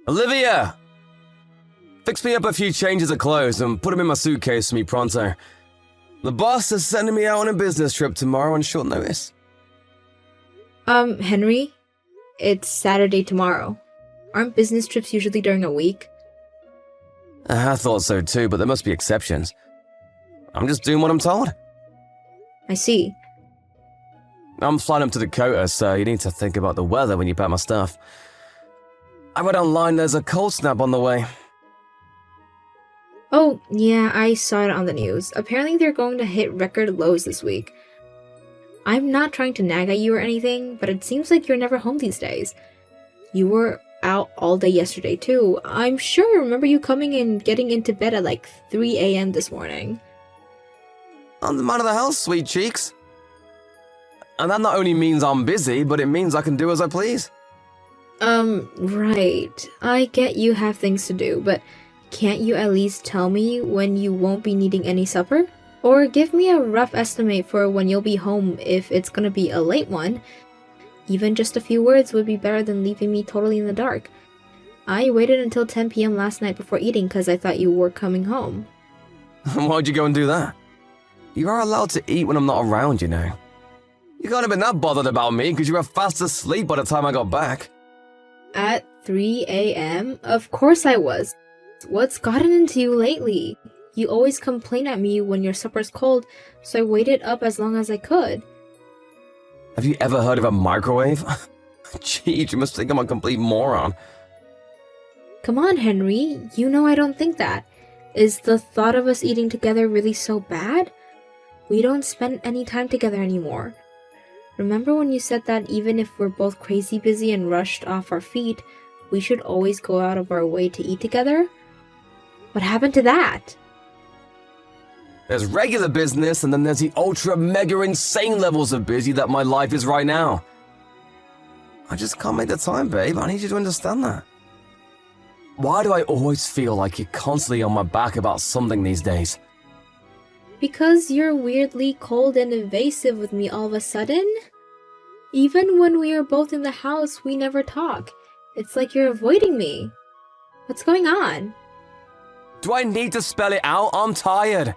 Olivia! Fix me up a few changes of clothes and put them in my suitcase for me pronto. The boss is sending me out on a business trip tomorrow on short notice. Henry? It's Saturday tomorrow. Aren't business trips usually during a week? I thought so too, but there must be exceptions. I'm just doing what I'm told. I see. I'm flying up to Dakota, so you need to think about the weather when you pack my stuff. I read online there's a cold snap on the way. Oh, yeah, I saw it on the news. Apparently they're going to hit record lows this week. I'm not trying to nag at you or anything, but it seems like you're never home these days. You were out all day yesterday too. I'm sure I remember you coming and getting into bed at like 3 a.m. this morning. I'm the man of the house, sweet cheeks. And that not only means I'm busy, but it means I can do as I please. Right. I get you have things to do, but can't you at least tell me when you won't be needing any supper? Or give me a rough estimate for when you'll be home if it's gonna be a late one. Even just a few words would be better than leaving me totally in the dark. I waited until 10 p.m. last night before eating because I thought you were coming home. Why'd you go and do that? You are allowed to eat when I'm not around, you know. You can't have been that bothered about me because you were fast asleep by the time I got back. At 3 a.m.? Of course I was. What's gotten into you lately? You always complain at me when your supper's cold, so I waited up as long as I could. Have you ever heard of a microwave? Gee, you must think I'm a complete moron. Come on, Henry. You know I don't think that. Is the thought of us eating together really so bad? We don't spend any time together anymore. Remember when you said that even if we're both crazy busy and rushed off our feet, we should always go out of our way to eat together? What happened to that? There's regular business, and then there's the ultra mega insane levels of busy that my life is right now. I just can't make the time, babe. I need you to understand that. Why do I always feel like you're constantly on my back about something these days? Because you're weirdly cold and evasive with me all of a sudden? Even when we are both in the house, we never talk. It's like you're avoiding me. What's going on? Do I need to spell it out? I'm tired.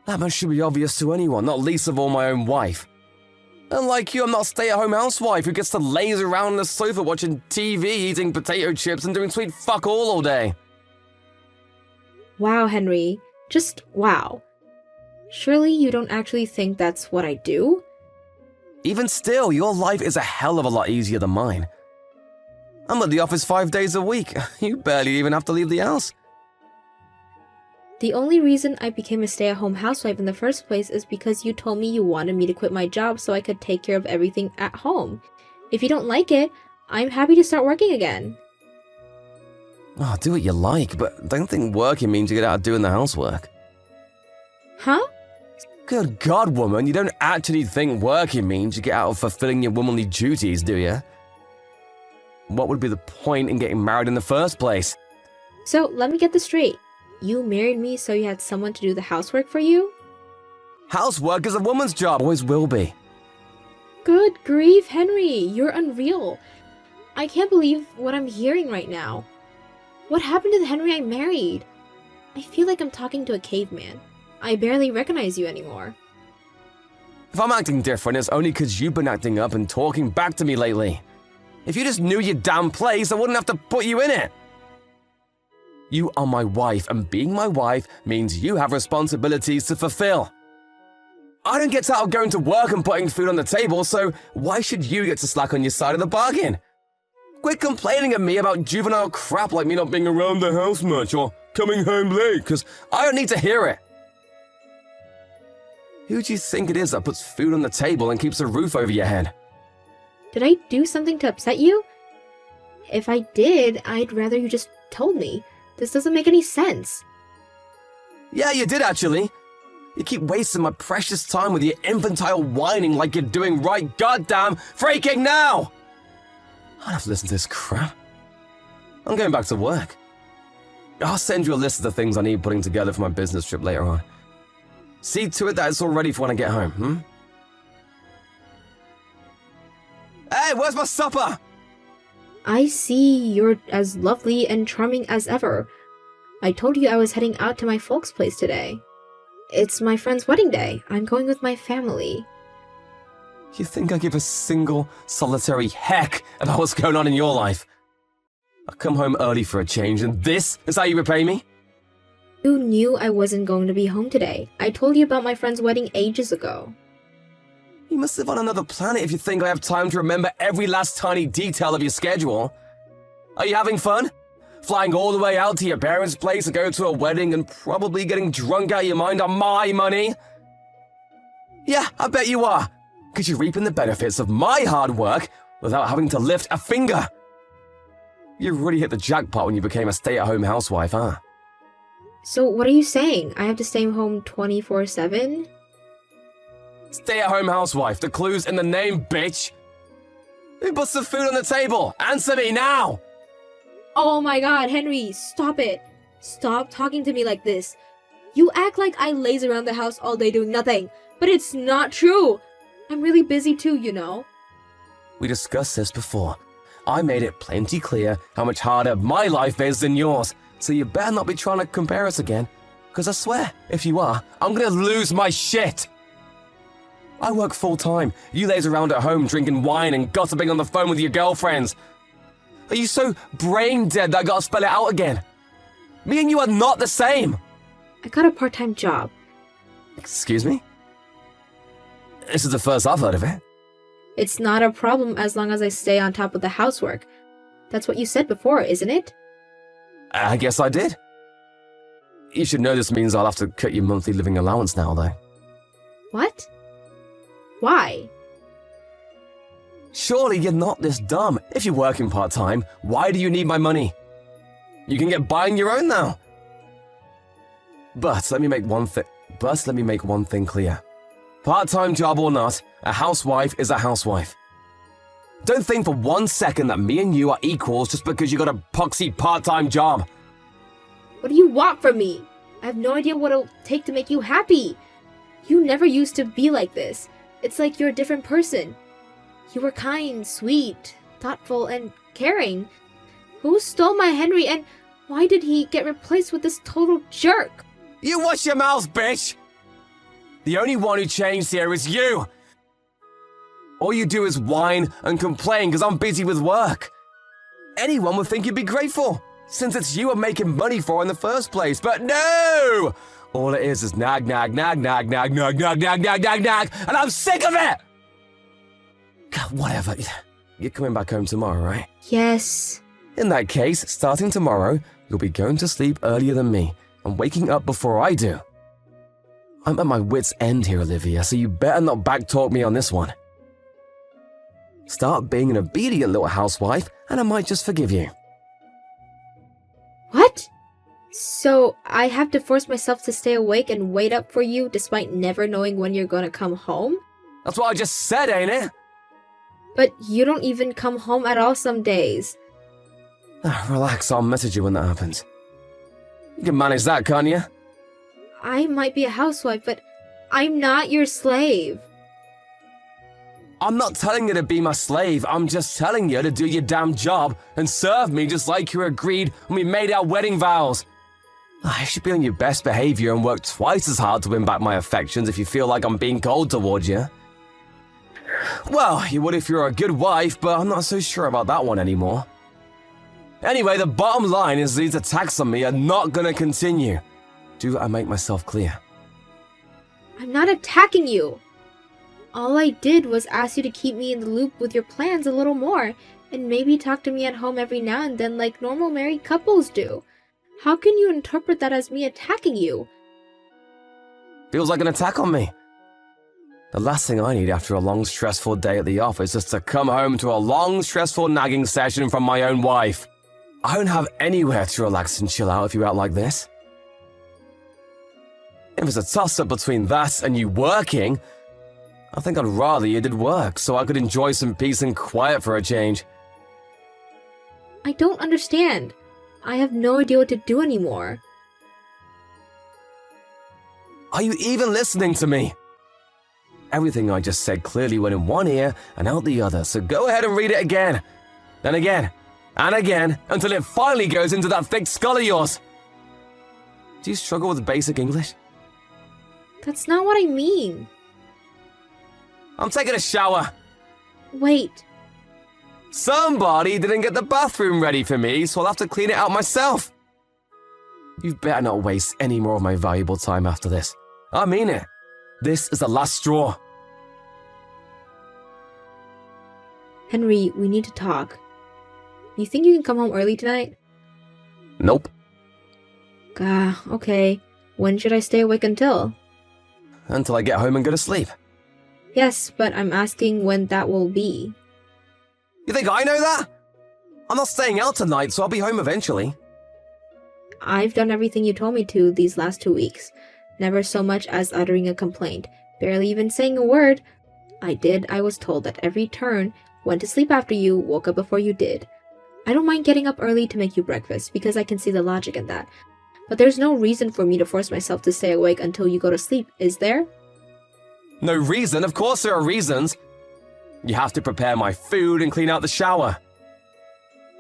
That much should be obvious to anyone, not least of all my own wife. Unlike you, I'm not a stay-at-home housewife who gets to laze around on the sofa watching TV, eating potato chips, and doing sweet fuck all day. Wow, Henry. Just wow. Surely you don't actually think that's what I do? Even still, your life is a hell of a lot easier than mine. I'm at the office 5 days a week. You barely even have to leave the house. The only reason I became a stay-at-home housewife in the first place is because you told me you wanted me to quit my job so I could take care of everything at home. If you don't like it, I'm happy to start working again. Oh, do what you like, but don't think working means you get out of doing the housework. Huh? Good God, woman, you don't actually think working means you get out of fulfilling your womanly duties, do you? What would be the point in getting married in the first place? So, let me get this straight. You married me so you had someone to do the housework for you? Housework is a woman's job, always will be. Good grief, Henry, you're unreal. I can't believe what I'm hearing right now. What happened to the Henry I married? I feel like I'm talking to a caveman. I barely recognize you anymore. If I'm acting different, it's only because you've been acting up and talking back to me lately. If you just knew your damn place, I wouldn't have to put you in it. You are my wife, and being my wife means you have responsibilities to fulfill. I don't get out of going to work and putting food on the table, so why should you get to slack on your side of the bargain? Quit complaining at me about juvenile crap like me not being around the house much or coming home late, because I don't need to hear it. Who do you think it is that puts food on the table and keeps a roof over your head? Did I do something to upset you? If I did, I'd rather you just told me. This doesn't make any sense. Yeah, you did actually. You keep wasting my precious time with your infantile whining like you're doing right goddamn freaking now! I don't have to listen to this crap. I'm going back to work. I'll send you a list of the things I need putting together for my business trip later on. See to it that it's all ready for when I get home, Hey, where's my supper? I see you're as lovely and charming as ever. I told you I was heading out to my folks' place today. It's my friend's wedding day. I'm going with my family. You think I give a single, solitary heck about what's going on in your life? I come home early for a change, and this is how you repay me? You knew I wasn't going to be home today. I told you about my friend's wedding ages ago. You must live on another planet if you think I have time to remember every last tiny detail of your schedule. Are you having fun? Flying all the way out to your parents' place to go to a wedding and probably getting drunk out of your mind on my money? Yeah, I bet you are. Because you're reaping the benefits of my hard work without having to lift a finger. You really hit the jackpot when you became a stay-at-home housewife, huh? So what are you saying? I have to stay home 24/7? Stay-at-home housewife, the clue's in the name, bitch! Who puts the food on the table? Answer me now! Oh my god, Henry, stop it. Stop talking to me like this. You act like I laze around the house all day doing nothing, but it's not true. I'm really busy too, you know. We discussed this before. I made it plenty clear how much harder my life is than yours, so you better not be trying to compare us again, because I swear, if you are, I'm gonna lose my shit. I work full-time. You laze around at home drinking wine and gossiping on the phone with your girlfriends. Are you so brain-dead that I gotta spell it out again? Me and you are not the same! I got a part-time job. Excuse me? This is the first I've heard of it. It's not a problem as long as I stay on top of the housework. That's what you said before, isn't it? I guess I did. You should know this means I'll have to cut your monthly living allowance now, though. What? Why? Surely you're not this dumb. If you're working part-time, why do you need my money? You can get by on your own now. But let me make one thing clear. Part-time job or not, a housewife is a housewife. Don't think for 1 second that me and you are equals just because you got a poxy part-time job. What do you want from me? I have no idea what it'll take to make you happy. You never used to be like this. It's like you're a different person. You were kind, sweet, thoughtful, and caring. Who stole my Henry, and why did he get replaced with this total jerk? You watch your mouth, bitch! The only one who changed here is you! All you do is whine and complain because I'm busy with work. Anyone would think you'd be grateful, since it's you I'm making money for in the first place, but no! All it is nag, nag, nag, nag, nag, nag, nag, nag, nag, nag, nag, and I'm sick of it! God, whatever. You're coming back home tomorrow, right? Yes. In that case, starting tomorrow, you'll be going to sleep earlier than me and waking up before I do. I'm at my wit's end here, Olivia, so you better not backtalk me on this one. Start being an obedient little housewife, and I might just forgive you. What? So I have to force myself to stay awake and wait up for you despite never knowing when you're gonna come home? That's what I just said, ain't it? But you don't even come home at all some days. Relax, I'll message you when that happens. You can manage that, can't you? I might be a housewife, but I'm not your slave. I'm not telling you to be my slave, I'm just telling you to do your damn job and serve me just like you agreed when we made our wedding vows. You should be on your best behavior and work twice as hard to win back my affections if you feel like I'm being cold towards you. Well, you would if you're a good wife, but I'm not so sure about that one anymore. Anyway, the bottom line is these attacks on me are not gonna continue. Do I make myself clear? I'm not attacking you. All I did was ask you to keep me in the loop with your plans a little more, and maybe talk to me at home every now and then like normal married couples do. How can you interpret that as me attacking you? Feels like an attack on me. The last thing I need after a long, stressful day at the office is to come home to a long, stressful nagging session from my own wife. I don't have anywhere to relax and chill out if you act like this. If it's a toss-up between that and you working, I think I'd rather you did work so I could enjoy some peace and quiet for a change. I don't understand. I have no idea what to do anymore. Are you even listening to me? Everything I just said clearly went in one ear and out the other, so go ahead and read it again. Then again, and again until it finally goes into that thick skull of yours. Do you struggle with basic English? That's not what I mean. I'm taking a shower. Wait. Somebody didn't get the bathroom ready for me, so I'll have to clean it out myself. You better not waste any more of my valuable time after this. I mean it. This is the last straw. Henry, we need to talk. You think you can come home early tonight? Nope. Okay. When should I stay awake until? Until I get home and go to sleep. Yes, but I'm asking when that will be. You think I know that? I'm not staying out tonight, so I'll be home eventually. I've done everything you told me to these last 2 weeks. Never so much as uttering a complaint. Barely even saying a word. I was told at every turn, went to sleep after you, woke up before you did. I don't mind getting up early to make you breakfast, because I can see the logic in that. But there's no reason for me to force myself to stay awake until you go to sleep, is there? No reason? Of course there are reasons. You have to prepare my food and clean out the shower.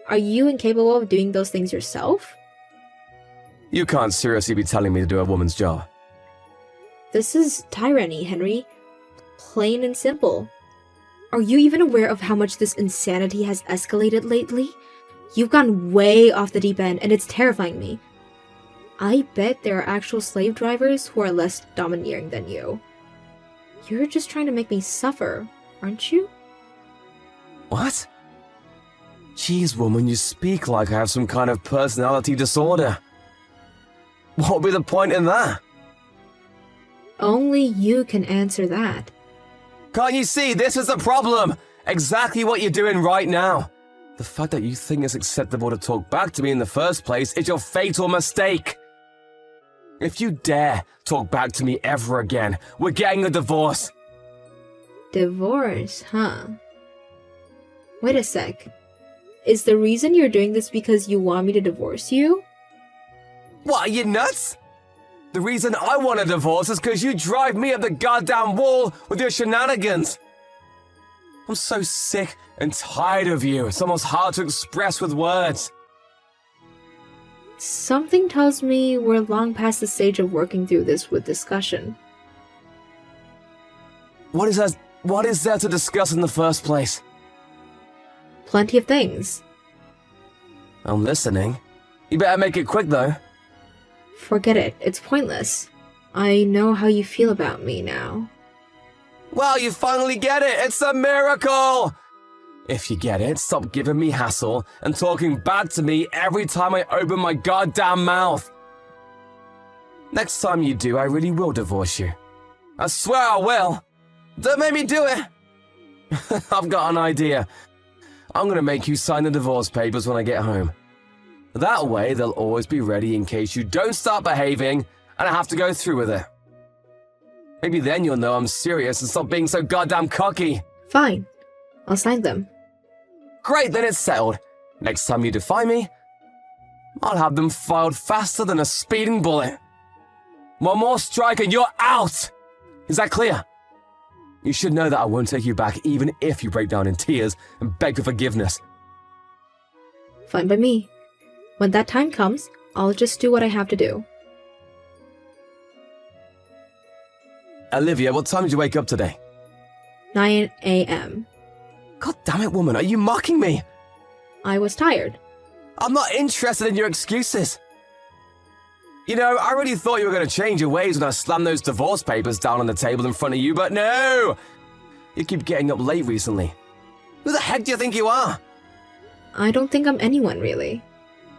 Are you incapable of doing those things yourself? You can't seriously be telling me to do a woman's job. This is tyranny, Henry. Plain and simple. Are you even aware of how much this insanity has escalated lately? You've gone way off the deep end, and it's terrifying me. I bet there are actual slave drivers who are less domineering than you. You're just trying to make me suffer, aren't you? What? Jeez, woman, you speak like I have some kind of personality disorder. What would be the point in that? Only you can answer that. Can't you see, this is the problem? Exactly what you're doing right now. The fact that you think it's acceptable to talk back to me in the first place is your fatal mistake. If you dare talk back to me ever again, we're getting a divorce. Divorce, huh? Wait a sec. Is the reason you're doing this because you want me to divorce you? What, are you nuts? The reason I want a divorce is because you drive me up the goddamn wall with your shenanigans. I'm so sick and tired of you. It's almost hard to express with words. Something tells me we're long past the stage of working through this with discussion. What is there to discuss in the first place? Plenty of things. I'm listening. You better make it quick, though. Forget it. It's pointless. I know how you feel about me now. Well, you finally get it. It's a miracle. If you get it, stop giving me hassle and talking back to me every time I open my goddamn mouth. Next time you do, I really will divorce you. I swear I will. Don't make me do it. I've got an idea. I'm gonna make you sign the divorce papers when I get home. That way, they'll always be ready in case you don't start behaving and I have to go through with it. Maybe then you'll know I'm serious and stop being so goddamn cocky. Fine. I'll sign them. Great, then it's settled. Next time you defy me, I'll have them filed faster than a speeding bullet. One more strike and you're out! Is that clear? You should know that I won't take you back even if you break down in tears and beg for forgiveness. Fine by me. When that time comes, I'll just do what I have to do. Olivia, what time did you wake up today? 9 a.m. God damn it, woman, are you mocking me? I was tired. I'm not interested in your excuses. You know, I really thought you were going to change your ways when I slammed those divorce papers down on the table in front of you, but no! You keep getting up late recently. Who the heck do you think you are? I don't think I'm anyone, really.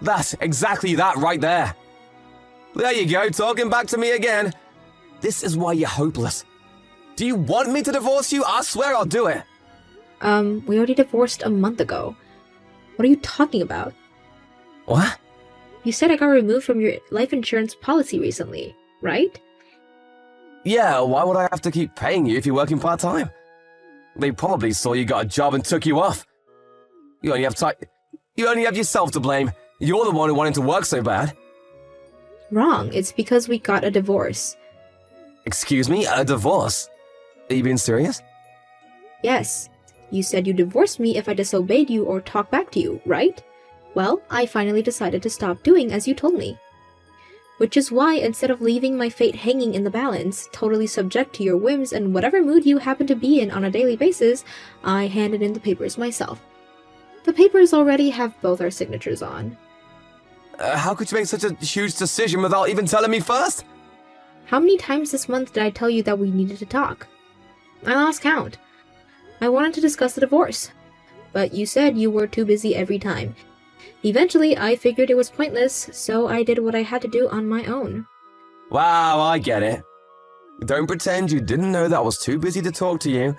That's exactly that right there. There you go, talking back to me again. This is why you're hopeless. Do you want me to divorce you? I swear I'll do it. We already divorced a month ago. What are you talking about? What? You said I got removed from your life insurance policy recently, right? Yeah, why would I have to keep paying you if you're working part-time? They probably saw you got a job and took you off. You only have yourself to blame. You're the one who wanted to work so bad. Wrong. It's because we got a divorce. Excuse me? A divorce? Are you being serious? Yes. You said you'd divorce me if I disobeyed you or talked back to you, right? Well, I finally decided to stop doing as you told me. Which is why, instead of leaving my fate hanging in the balance, totally subject to your whims and whatever mood you happen to be in on a daily basis, I handed in the papers myself. The papers already have both our signatures on. How could you make such a huge decision without even telling me first? How many times this month did I tell you that we needed to talk? I lost count. I wanted to discuss the divorce, but you said you were too busy every time. Eventually, I figured it was pointless, so I did what I had to do on my own. Wow, I get it. Don't pretend you didn't know that I was too busy to talk to you.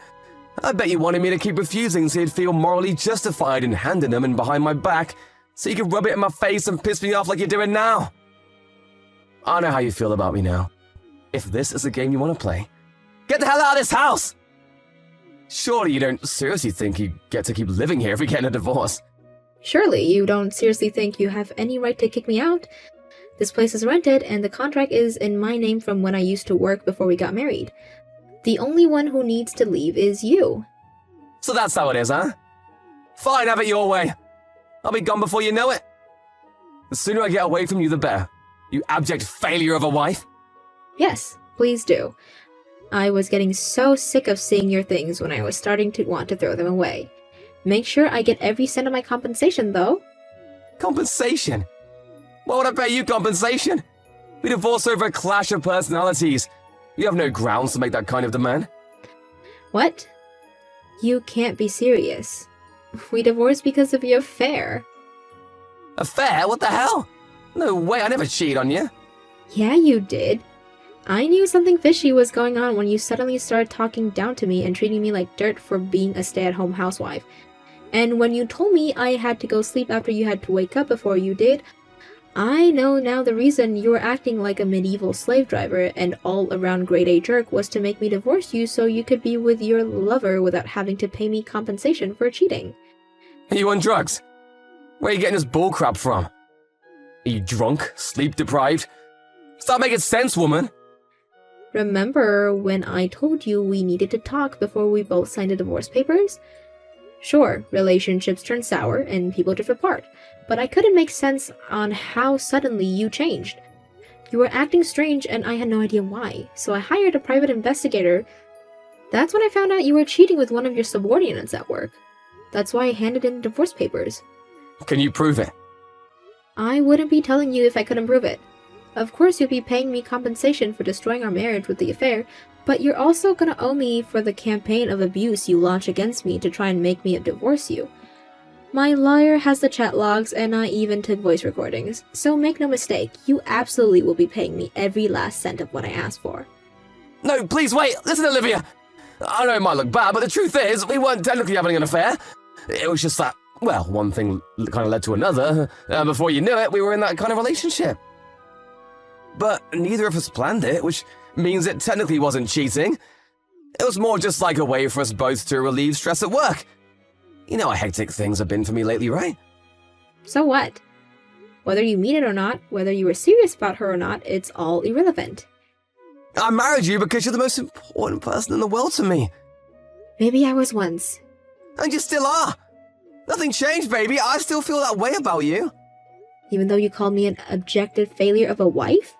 I bet you wanted me to keep refusing so you'd feel morally justified in handing them in behind my back, so you could rub it in my face and piss me off like you're doing now. I know how you feel about me now. If this is a game you want to play, get the hell out of this house! Surely you don't seriously think you get to keep living here if we get in a divorce. Surely you don't seriously think you have any right to kick me out? This place is rented, and the contract is in my name from when I used to work before we got married. The only one who needs to leave is you. So that's how it is, huh? Fine, have it your way. I'll be gone before you know it. The sooner I get away from you, the better. You abject failure of a wife. Yes, please do. I was getting so sick of seeing your things when I was starting to want to throw them away. Make sure I get every cent of my compensation, though. Compensation? Why would I pay you compensation? We divorced over a clash of personalities. You have no grounds to make that kind of demand. What? You can't be serious. We divorced because of your affair. Affair? What the hell? No way, I never cheated on you. Yeah, you did. I knew something fishy was going on when you suddenly started talking down to me and treating me like dirt for being a stay-at-home housewife. And when you told me I had to go sleep after you had to wake up before you did, I know now the reason you were acting like a medieval slave driver and all-around grade-A jerk was to make me divorce you so you could be with your lover without having to pay me compensation for cheating. Are you on drugs? Where are you getting this bullcrap from? Are you drunk? Sleep-deprived? Start making sense, woman! Remember when I told you we needed to talk before we both signed the divorce papers? Sure, relationships turn sour and people drift apart, but I couldn't make sense on how suddenly you changed. You were acting strange and I had no idea why, so I hired a private investigator. That's when I found out you were cheating with one of your subordinates at work. That's why I handed in the divorce papers. Can you prove it? I wouldn't be telling you if I couldn't prove it. Of course you'll be paying me compensation for destroying our marriage with the affair, but you're also gonna owe me for the campaign of abuse you launched against me to try and make me divorce you. My lawyer has the chat logs and I even took voice recordings, so make no mistake, you absolutely will be paying me every last cent of what I asked for. No, please wait! Listen, Olivia! I know it might look bad, but the truth is, we weren't technically having an affair. It was just that, well, one thing kind of led to another. Before you knew it, we were in that kind of relationship. But neither of us planned it, which means it technically wasn't cheating. It was more just like a way for us both to relieve stress at work. You know how hectic things have been for me lately, right? So what? Whether you mean it or not, whether you were serious about her or not, it's all irrelevant. I married you because you're the most important person in the world to me. Maybe I was once. And you still are. Nothing changed, baby. I still feel that way about you. Even though you called me an objective failure of a wife?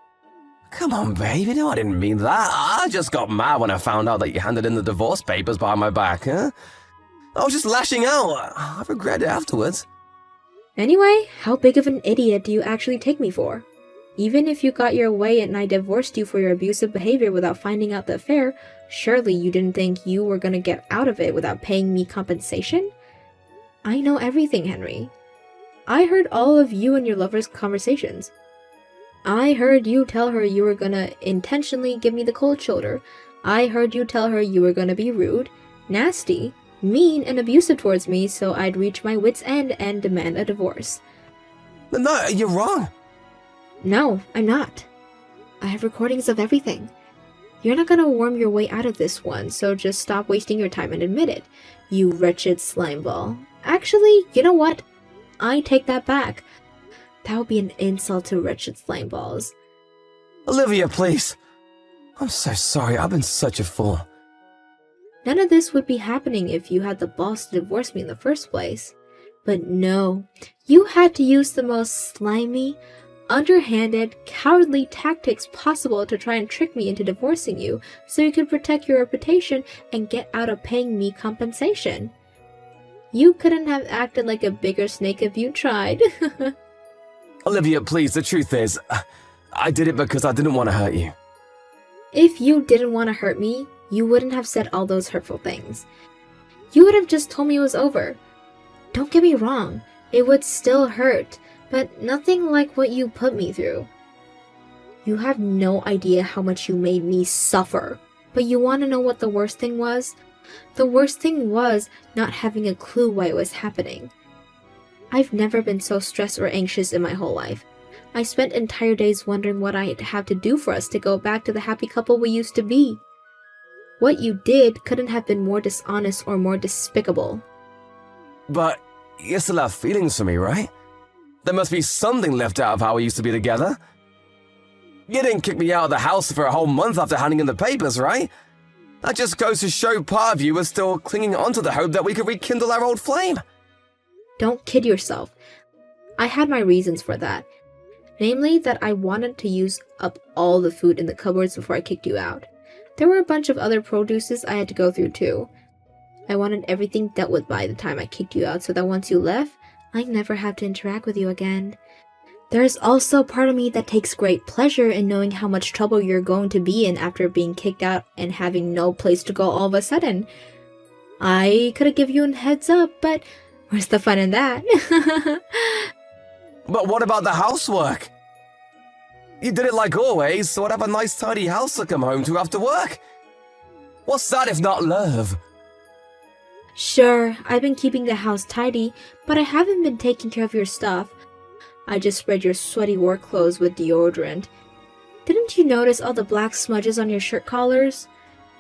Come on, baby. No, I didn't mean that. I just got mad when I found out that you handed in the divorce papers behind my back, huh? I was just lashing out. I regret it afterwards. Anyway, how big of an idiot do you actually take me for? Even if you got your way and I divorced you for your abusive behavior without finding out the affair, surely you didn't think you were gonna get out of it without paying me compensation? I know everything, Henry. I heard all of you and your lover's conversations. I heard you tell her you were gonna intentionally give me the cold shoulder. I heard you tell her you were gonna be rude, nasty, mean, and abusive towards me so I'd reach my wit's end and demand a divorce. No, you're wrong. No, I'm not. I have recordings of everything. You're not gonna worm your way out of this one, so just stop wasting your time and admit it, you wretched slimeball. Actually, you know what? I take that back. That would be an insult to wretched slimeballs. Olivia, please. I'm so sorry. I've been such a fool. None of this would be happening if you had the balls to divorce me in the first place. But no, you had to use the most slimy, underhanded, cowardly tactics possible to try and trick me into divorcing you so you could protect your reputation and get out of paying me compensation. You couldn't have acted like a bigger snake if you tried. Olivia, please, the truth is, I did it because I didn't want to hurt you. If you didn't want to hurt me, you wouldn't have said all those hurtful things. You would have just told me it was over. Don't get me wrong, it would still hurt, but nothing like what you put me through. You have no idea how much you made me suffer. But you want to know what the worst thing was? The worst thing was not having a clue why it was happening. I've never been so stressed or anxious in my whole life. I spent entire days wondering what I'd have to do for us to go back to the happy couple we used to be. What you did couldn't have been more dishonest or more despicable. But you still have feelings for me, right? There must be something left out of how we used to be together. You didn't kick me out of the house for a whole month after handing in the papers, right? That just goes to show part of you was still clinging onto the hope that we could rekindle our old flame. Don't kid yourself. I had my reasons for that. Namely, that I wanted to use up all the food in the cupboards before I kicked you out. There were a bunch of other produces I had to go through too. I wanted everything dealt with by the time I kicked you out so that once you left, I'd never have to interact with you again. There's also a part of me that takes great pleasure in knowing how much trouble you're going to be in after being kicked out and having no place to go all of a sudden. I could have given you a heads up, but where's the fun in that? But what about the housework? You did it like always, so I'd have a nice tidy house to come home to after work. What's that if not love? Sure, I've been keeping the house tidy, but I haven't been taking care of your stuff. I just sprayed your sweaty work clothes with deodorant. Didn't you notice all the black smudges on your shirt collars?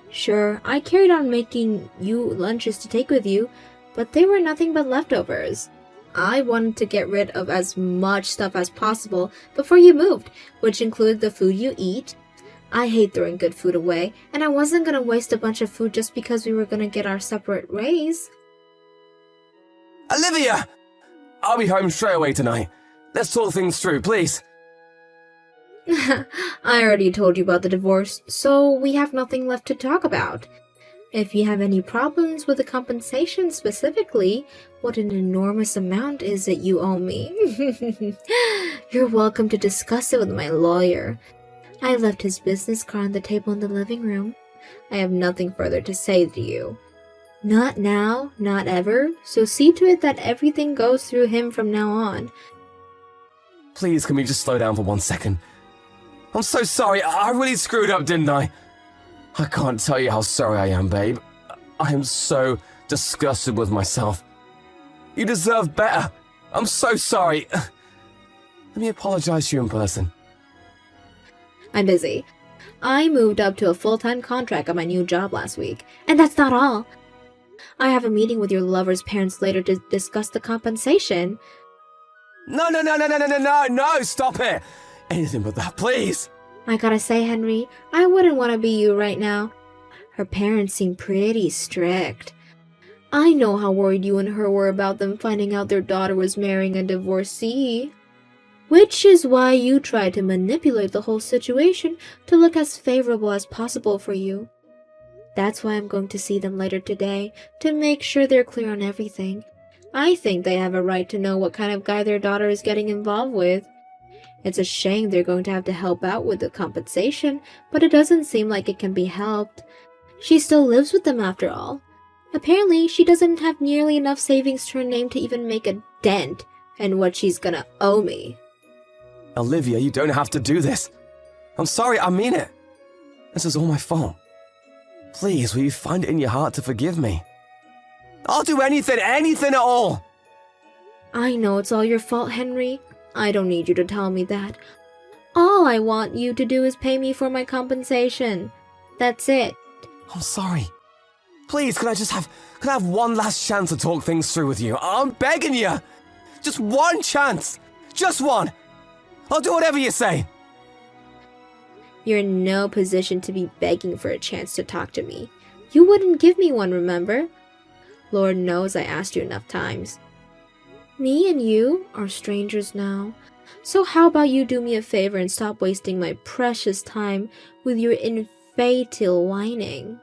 Sure, I carried on making you lunches to take with you, but they were nothing but leftovers. I wanted to get rid of as much stuff as possible before you moved, which included the food you eat. I hate throwing good food away, and I wasn't gonna waste a bunch of food just because we were gonna get our separate raise. Olivia! I'll be home straight away tonight. Let's talk things through, please. I already told you about the divorce, so we have nothing left to talk about. If you have any problems with the compensation specifically, what an enormous amount is it you owe me? You're welcome to discuss it with my lawyer. I left his business card on the table in the living room. I have nothing further to say to you. Not now, not ever, so see to it that everything goes through him from now on. Please, can we just slow down for 1 second? I'm so sorry, I really screwed up, didn't I? I can't tell you how sorry I am, babe. I am so disgusted with myself. You deserve better. I'm so sorry. Let me apologize to you in person. I'm busy. I moved up to a full-time contract at my new job last week. And that's not all. I have a meeting with your lover's parents later to discuss the compensation. No, stop it. Anything but that, please. I gotta say, Henry, I wouldn't want to be you right now. Her parents seem pretty strict. I know how worried you and her were about them finding out their daughter was marrying a divorcee. Which is why you tried to manipulate the whole situation to look as favorable as possible for you. That's why I'm going to see them later today, to make sure they're clear on everything. I think they have a right to know what kind of guy their daughter is getting involved with. It's a shame they're going to have to help out with the compensation, but it doesn't seem like it can be helped. She still lives with them after all. Apparently, she doesn't have nearly enough savings to her name to even make a dent in what she's gonna owe me. Olivia, you don't have to do this. I'm sorry, I mean it. This is all my fault. Please, will you find it in your heart to forgive me? I'll do anything at all. I know it's all your fault, Henry. I don't need you to tell me that. All I want you to do is pay me for my compensation. That's it. I'm sorry. Please, can I have one last chance to talk things through with you? I'm begging you. Just one chance. Just one. I'll do whatever you say. You're in no position to be begging for a chance to talk to me. You wouldn't give me one, remember? Lord knows I asked you enough times. Me and you are strangers now. So how about you do me a favor and stop wasting my precious time with your infantile whining?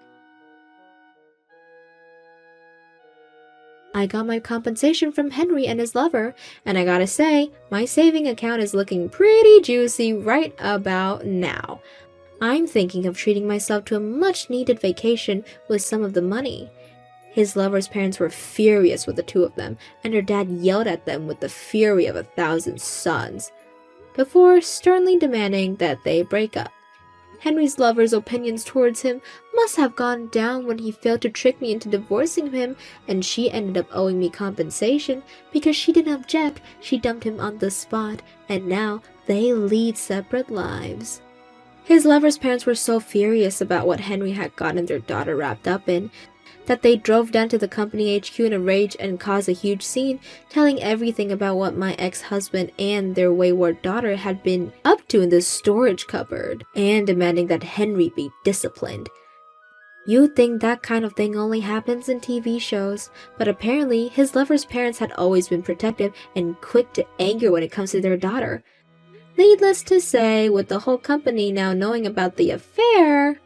I got my compensation from Henry and his lover, and I gotta say, my saving account is looking pretty juicy right about now. I'm thinking of treating myself to a much-needed vacation with some of the money. His lover's parents were furious with the two of them, and her dad yelled at them with the fury of 1,000 suns, before sternly demanding that they break up. Henry's lover's opinions towards him must have gone down when he failed to trick me into divorcing him, and she ended up owing me compensation because she didn't object. She dumped him on the spot, and now they lead separate lives. His lover's parents were so furious about what Henry had gotten their daughter wrapped up in that they drove down to the company HQ in a rage and caused a huge scene, telling everything about what my ex-husband and their wayward daughter had been up to in the storage cupboard, and demanding that Henry be disciplined. You'd think that kind of thing only happens in TV shows, but apparently his lover's parents had always been protective and quick to anger when it comes to their daughter. Needless to say, with the whole company now knowing about the affair,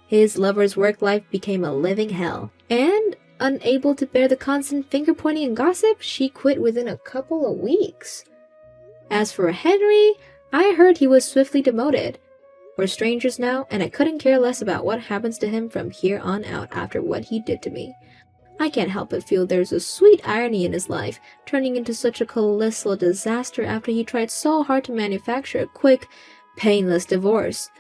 his lover's work life became a living hell, and unable to bear the constant finger-pointing and gossip, she quit within a couple of weeks. As for Henry, I heard he was swiftly demoted. We're strangers now, and I couldn't care less about what happens to him from here on out after what he did to me. I can't help but feel there's a sweet irony in his life, turning into such a colossal disaster after he tried so hard to manufacture a quick, painless divorce.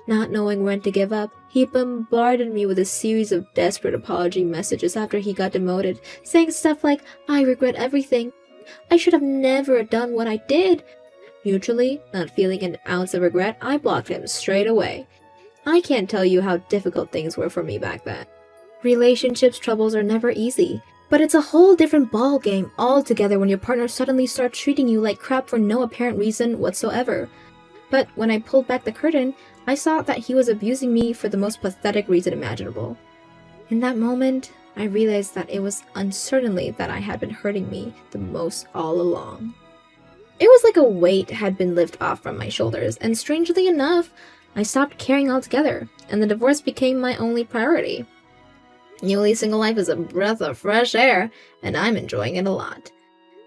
Not knowing when to give up, he bombarded me with a series of desperate apology messages after he got demoted, saying stuff like, "I regret everything. I should have never done what I did." Mutually, not feeling an ounce of regret, I blocked him straight away. I can't tell you how difficult things were for me back then. Relationships troubles are never easy, but it's a whole different ball game altogether when your partner suddenly starts treating you like crap for no apparent reason whatsoever. But when I pulled back the curtain, I saw that he was abusing me for the most pathetic reason imaginable. In that moment, I realized that it was uncertainly that I had been hurting me the most all along. It was like a weight had been lifted off from my shoulders, and strangely enough, I stopped caring altogether, and the divorce became my only priority. Newly single life is a breath of fresh air, and I'm enjoying it a lot.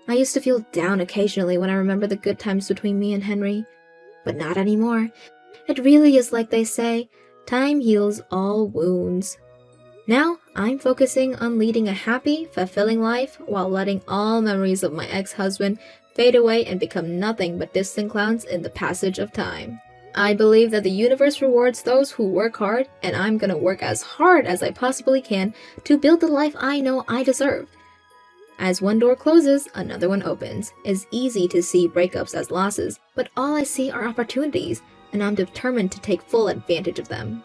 I used to feel down occasionally when I remember the good times between me and Henry, but not anymore. It really is like they say, time heals all wounds. Now, I'm focusing on leading a happy, fulfilling life while letting all memories of my ex-husband fade away and become nothing but distant clouds in the passage of time. I believe that the universe rewards those who work hard, and I'm gonna work as hard as I possibly can to build the life I know I deserve. As one door closes, another one opens. It's easy to see breakups as losses, but all I see are opportunities, and I'm determined to take full advantage of them.